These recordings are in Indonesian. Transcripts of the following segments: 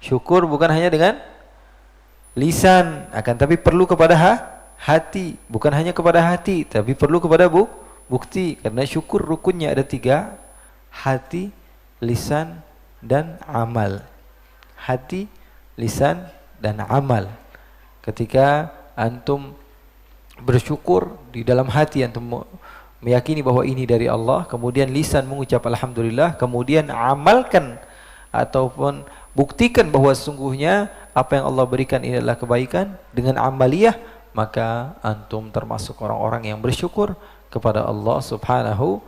Syukur bukan hanya dengan lisan, akan tapi perlu kepada hati. Bukan hanya kepada hati, tapi perlu kepada bukti. Karena syukur rukunnya ada 3, hati, lisan, dan amal. Hati, lisan, dan amal. Ketika antum bersyukur, di dalam hati antum meyakini bahwa ini dari Allah, kemudian lisan mengucap alhamdulillah, kemudian amalkan ataupun buktikan bahwa sesungguhnya apa yang Allah berikan ini adalah kebaikan dengan amaliyah, maka antum termasuk orang-orang yang bersyukur kepada Allah Subhanahu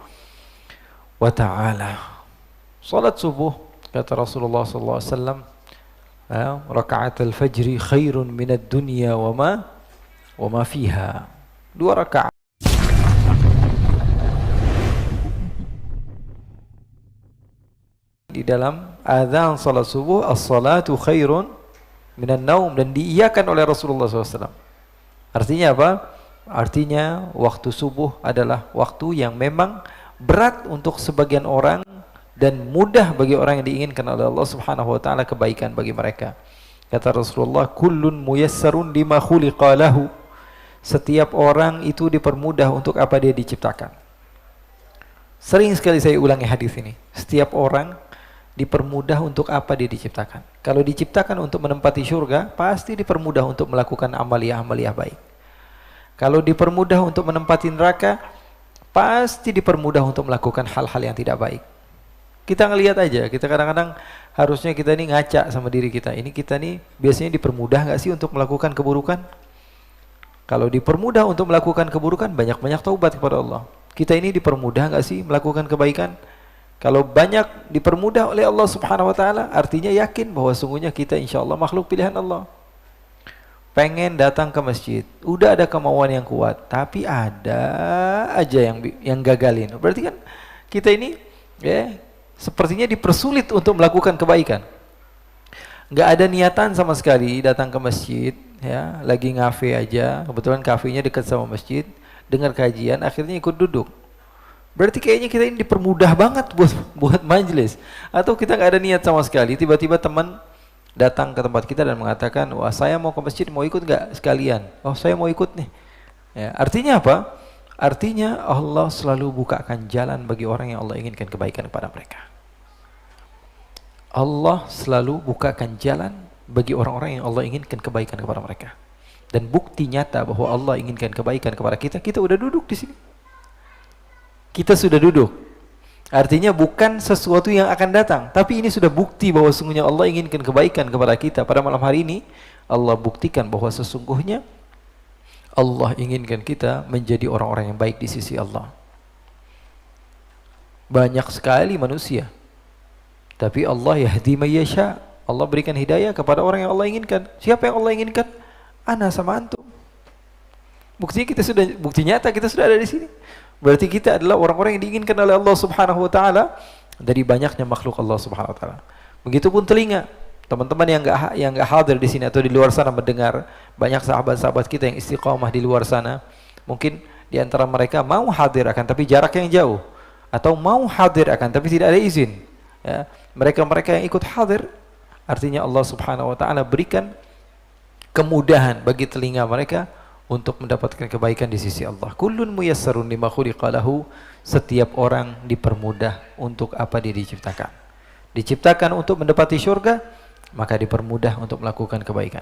wa ta'ala. Salat subuh, kata Rasulullah sallallahu alaihi wasallam, rakaat al-fajri khairun minad dunya wa ma fiha. 2 rakaat di dalam azan salat subuh, as-salatu khairun minan naum, dan diiyakan oleh Rasulullah SAW. Artinya apa? Artinya waktu subuh adalah waktu yang memang berat untuk sebagian orang dan mudah bagi orang yang diinginkan oleh Allah Subhanahu wa taala kebaikan bagi mereka. Kata Rasulullah, kullun muyassarun lima khuliqa lahu. Setiap orang itu dipermudah untuk apa dia diciptakan. Sering sekali saya ulangi hadis ini. Setiap orang dipermudah untuk apa dia diciptakan. Kalau diciptakan untuk menempati surga, pasti dipermudah untuk melakukan amaliyah-amaliyah baik. Kalau dipermudah untuk menempati neraka, pasti dipermudah untuk melakukan hal-hal yang tidak baik. Kita ngelihat aja, kita kadang-kadang harusnya kita ini ngaca sama diri kita. Ini kita nih biasanya dipermudah nggak sih untuk melakukan keburukan? Kalau dipermudah untuk melakukan keburukan, banyak-banyak taubat kepada Allah. Kita ini dipermudah nggak sih melakukan kebaikan? Kalau banyak dipermudah oleh Allah Subhanahu wa taala, artinya yakin bahwa sungguhnya kita insyaallah makhluk pilihan Allah. Pengen datang ke masjid, udah ada kemauan yang kuat, tapi ada aja yang gagalin. Berarti kan kita ini ya sepertinya dipersulit untuk melakukan kebaikan. Nggak ada niatan sama sekali datang ke masjid, ya, lagi ngafe aja, kebetulan kafenya dekat sama masjid, dengar kajian, akhirnya ikut duduk. Berarti kayaknya kita ini dipermudah banget buat majelis. Atau kita nggak ada niat sama sekali, tiba-tiba teman datang ke tempat kita dan mengatakan, wah saya mau ke masjid, mau ikut nggak sekalian? Oh saya mau ikut nih. Ya, artinya apa? Artinya Allah selalu bukakan jalan bagi orang yang Allah inginkan kebaikan kepada mereka. Allah selalu bukakan jalan bagi orang-orang yang Allah inginkan kebaikan kepada mereka. Dan bukti nyata bahwa Allah inginkan kebaikan kepada kita, kita udah duduk di sini. Kita sudah duduk. Artinya bukan sesuatu yang akan datang, tapi ini sudah bukti bahwa sesungguhnya Allah inginkan kebaikan kepada kita. Pada malam hari ini Allah buktikan bahwa sesungguhnya Allah inginkan kita menjadi orang-orang yang baik di sisi Allah. Banyak sekali manusia, tapi Allah yahdi may yasha. Allah berikan hidayah kepada orang yang Allah inginkan. Siapa yang Allah inginkan? Ana sama antum. Buktinya kita sudah, bukti nyata kita sudah ada di sini. Berarti kita adalah orang-orang yang diinginkan oleh Allah Subhanahu wa taala dari banyaknya makhluk Allah Subhanahu wa taala. Begitupun telinga. Teman-teman yang enggak hadir di sini atau di luar sana mendengar, banyak sahabat-sahabat kita yang istiqamah di luar sana. Mungkin di antara mereka mau hadir akan tapi jarak yang jauh, atau mau hadir akan tapi tidak ada izin. Ya, mereka-mereka yang ikut hadir, artinya Allah Subhanahu wa taala berikan kemudahan bagi telinga mereka untuk mendapatkan kebaikan di sisi Allah. Kullun muyassarun lima khuliqa lahu. Setiap orang dipermudah untuk apa dia diciptakan. Diciptakan untuk mendapati syurga, maka dipermudah untuk melakukan kebaikan.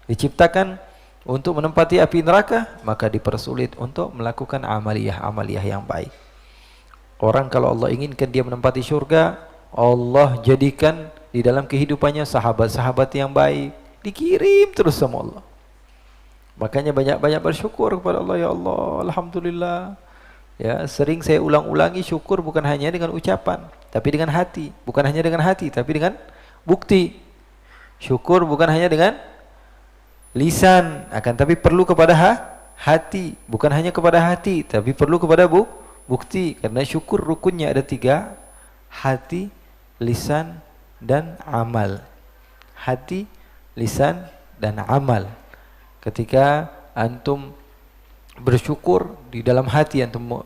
Diciptakan untuk menempati api neraka, maka dipersulit untuk melakukan amaliyah-amaliyah yang baik. Orang kalau Allah inginkan dia menempati syurga, Allah jadikan di dalam kehidupannya sahabat-sahabat yang baik, dikirim terus sama Allah. Makanya banyak-banyak bersyukur kepada Allah. Ya Allah, alhamdulillah. Ya, sering saya ulang-ulangi, syukur bukan hanya dengan ucapan, tapi dengan hati. Bukan hanya dengan hati, tapi dengan bukti. Syukur bukan hanya dengan lisan, akan tapi perlu kepada hati. Bukan hanya kepada hati, tapi perlu kepada bukti. Karena syukur rukunnya ada 3, hati, lisan, dan amal. Hati, lisan, dan amal. Ketika antum bersyukur, di dalam hati antum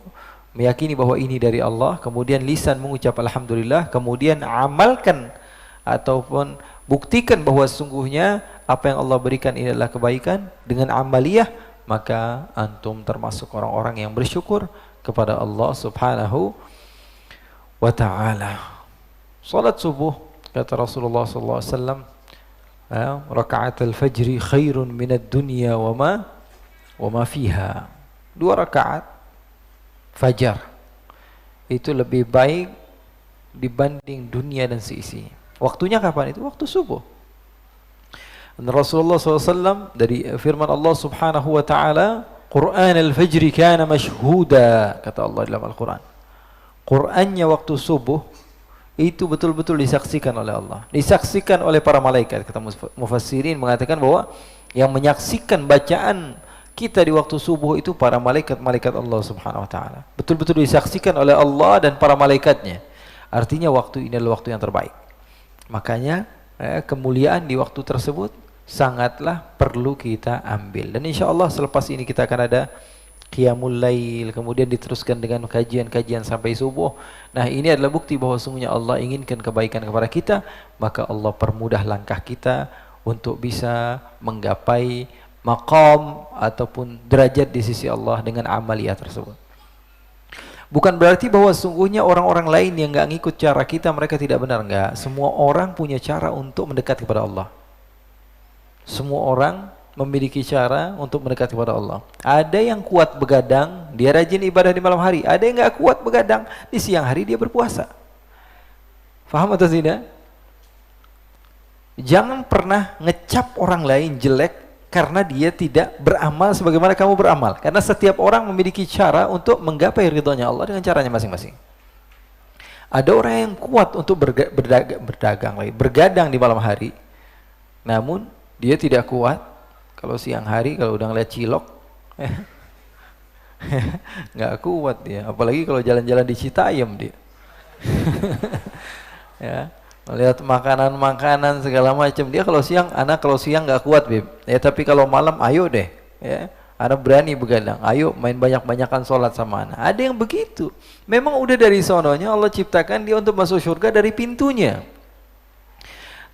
meyakini bahwa ini dari Allah, kemudian lisan mengucap alhamdulillah, kemudian amalkan ataupun buktikan bahwa sesungguhnya apa yang Allah berikan ini adalah kebaikan dengan amaliyah, maka antum termasuk orang-orang yang bersyukur kepada Allah Subhanahu wa ta'ala. Salat subuh, kata Rasulullah sallallahu alaihi wasallam, rakaat al-fajri khairun minad dunya wa ma fiha. 2 rakaat fajar itu lebih baik dibanding dunia dan seisinya. Waktunya kapan? Itu waktu subuh. Dan Rasulullah SAW dari firman Allah Subhanahu wa ta'ala, Quran al-fajri kana mashhuda, kata Allah dalam Al-Quran. Qurannya waktu subuh itu betul-betul disaksikan oleh Allah, disaksikan oleh para malaikat. Kata mufassirin mengatakan bahwa yang menyaksikan bacaan kita di waktu subuh itu para malaikat-malaikat Allah Subhanahu wa ta'ala. Betul-betul disaksikan oleh Allah dan para malaikatnya. Artinya waktu ini adalah waktu yang terbaik. Makanya kemuliaan di waktu tersebut sangatlah perlu kita ambil. Dan insya Allah selepas ini kita akan ada Qiyamul Lail, kemudian diteruskan dengan kajian-kajian sampai subuh. Nah, ini adalah bukti bahwa sungguhnya Allah inginkan kebaikan kepada kita, maka Allah permudah langkah kita untuk bisa menggapai maqam ataupun derajat di sisi Allah dengan amaliyah tersebut. Bukan berarti bahwa sungguhnya orang-orang lain yang nggak ngikut cara kita mereka tidak benar, enggak. Semua orang punya cara untuk mendekat kepada Allah. Semua orang memiliki cara untuk mendekat kepada Allah. Ada yang kuat begadang, dia rajin ibadah di malam hari. Ada yang nggak kuat begadang, di siang hari dia berpuasa. Faham atau tidak? Jangan pernah ngecap orang lain jelek karena dia tidak beramal sebagaimana kamu beramal. Karena setiap orang memiliki cara untuk menggapai ridhonya Allah dengan caranya masing-masing. Ada orang yang kuat untuk bergadang di malam hari, namun dia tidak kuat kalau siang hari, kalau udah ngeliat cilok, nggak kuat dia. Apalagi kalau jalan-jalan di Citayam dia. Ya, melihat makanan-makanan segala macam, dia kalau siang, anak kalau siang nggak kuat, Bib. Ya, tapi kalau malam ayo deh, ya. Anak berani begadang, ayo main banyak-banyakan sholat sama anak. Ada yang begitu. Memang udah dari sononya Allah ciptakan dia untuk masuk surga dari pintunya.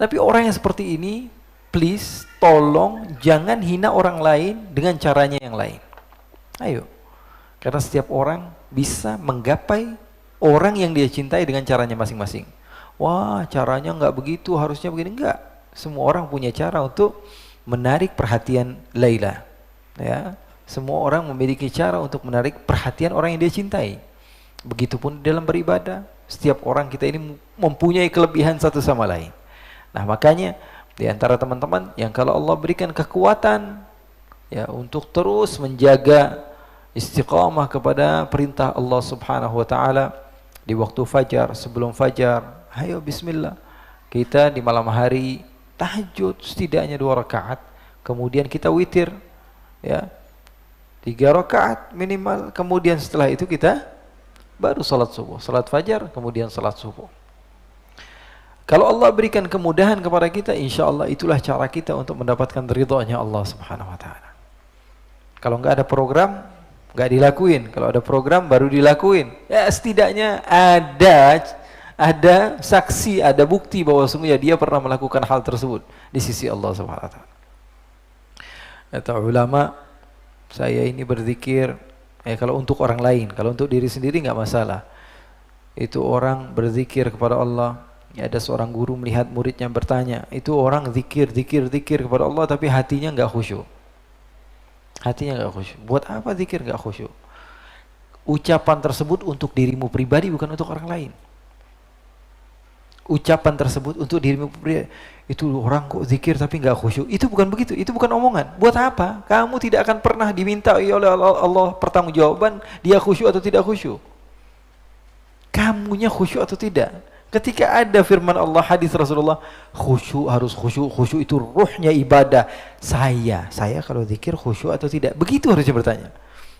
Tapi orang yang seperti ini, please, tolong jangan hina orang lain dengan caranya yang lain. Ayo. Karena setiap orang bisa menggapai orang yang dia cintai dengan caranya masing-masing. Wah, caranya nggak begitu, harusnya begini. Enggak. Semua orang punya cara untuk menarik perhatian Laila. Ya, semua orang memiliki cara untuk menarik perhatian orang yang dia cintai. Begitupun dalam beribadah, setiap orang kita ini mempunyai kelebihan satu sama lain. Nah, makanya di antara teman-teman yang kalau Allah berikan kekuatan ya untuk terus menjaga istiqamah kepada perintah Allah Subhanahu wa taala di waktu fajar, sebelum fajar, ayo bismillah. Kita di malam hari tahajud setidaknya 2 rakaat, kemudian kita witir ya 3 rakaat minimal, kemudian setelah itu kita baru salat subuh, salat fajar, kemudian salat subuh. Kalau Allah berikan kemudahan kepada kita, insya Allah itulah cara kita untuk mendapatkan ridhonya Allah Subhanahu wa ta'ala. Kalau nggak ada program, nggak dilakuin. Kalau ada program, baru dilakuin. Ya setidaknya ada saksi, ada bukti bahwa sungguhnya dia pernah melakukan hal tersebut di sisi Allah Subhanahu wa ta'ala. Kata ulama, saya ini berzikir, kalau untuk orang lain, kalau untuk diri sendiri nggak masalah. Itu orang berzikir kepada Allah. Ya, ada seorang guru melihat muridnya bertanya, itu orang zikir kepada Allah tapi hatinya nggak khusyuk. Hatinya nggak khusyuk. Buat apa zikir nggak khusyuk? Ucapan tersebut untuk dirimu pribadi, bukan untuk orang lain. Ucapan tersebut untuk dirimu pribadi. Itu orang kok zikir tapi nggak khusyuk. Itu bukan begitu. Itu bukan omongan. Buat apa? Kamu tidak akan pernah diminta oleh Allah pertanggungjawaban dia khusyuk atau tidak khusyuk. Kamunya khusyuk atau tidak? Ketika ada firman Allah, hadis Rasulullah, khusyuk harus khusyuk, khusyuk itu ruhnya ibadah. Saya kalau zikir khusyuk atau tidak? Begitu harusnya bertanya.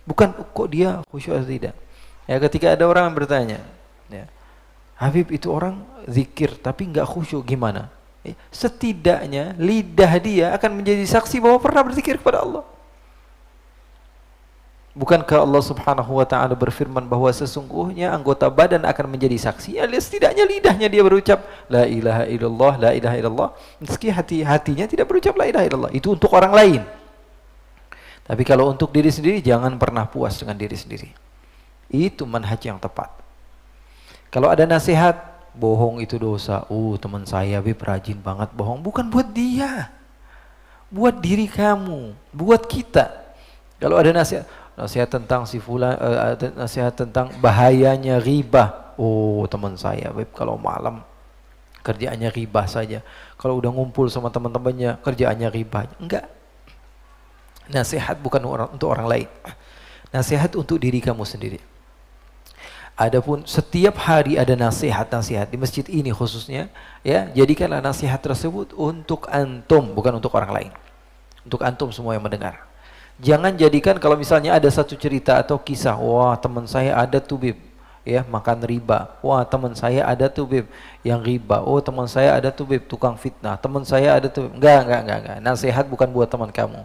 Bukan kok dia khusyuk atau tidak. Ya, ketika ada orang yang bertanya, ya, Habib itu orang zikir tapi nggak khusyuk, gimana? Setidaknya lidah dia akan menjadi saksi bahwa pernah berzikir kepada Allah. Bukankah Allah Subhanahu wa taala berfirman bahwa sesungguhnya anggota badan akan menjadi saksi? Ya, setidaknya lidahnya dia berucap la ilaha illallah, la ilaha illallah, meski hatinya tidak berucap la ilaha illallah. Itu untuk orang lain. Tapi kalau untuk diri sendiri, jangan pernah puas dengan diri sendiri. Itu manhaj yang tepat. Kalau ada nasihat, bohong itu dosa. Teman saya Bib rajin banget bohong. Bukan buat dia, buat diri kamu, buat kita. Kalau ada nasihat tentang si fulan, nasihat tentang bahayanya ribah. Teman saya Bib kalau malam kerjaannya ribah saja. Kalau udah ngumpul sama teman-temannya kerjaannya ribah. Enggak. Nasihat bukan untuk orang lain. Nasihat untuk diri kamu sendiri. Adapun setiap hari ada nasihat-nasihat di masjid ini khususnya, ya, jadikanlah nasihat tersebut untuk antum, bukan untuk orang lain. Untuk antum semua yang mendengar. Jangan jadikan kalau misalnya ada satu cerita atau kisah, wah teman saya ada tuh Bib, ya, makan riba. Wah teman saya ada tuh Bib yang riba. Teman saya ada tuh Bib tukang fitnah. Teman saya ada tuh. Enggak. Nasihat bukan buat teman kamu.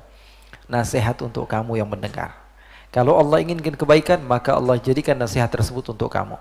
Nasihat untuk kamu yang mendengar. Kalau Allah inginkan kebaikan, maka Allah jadikan nasihat tersebut untuk kamu.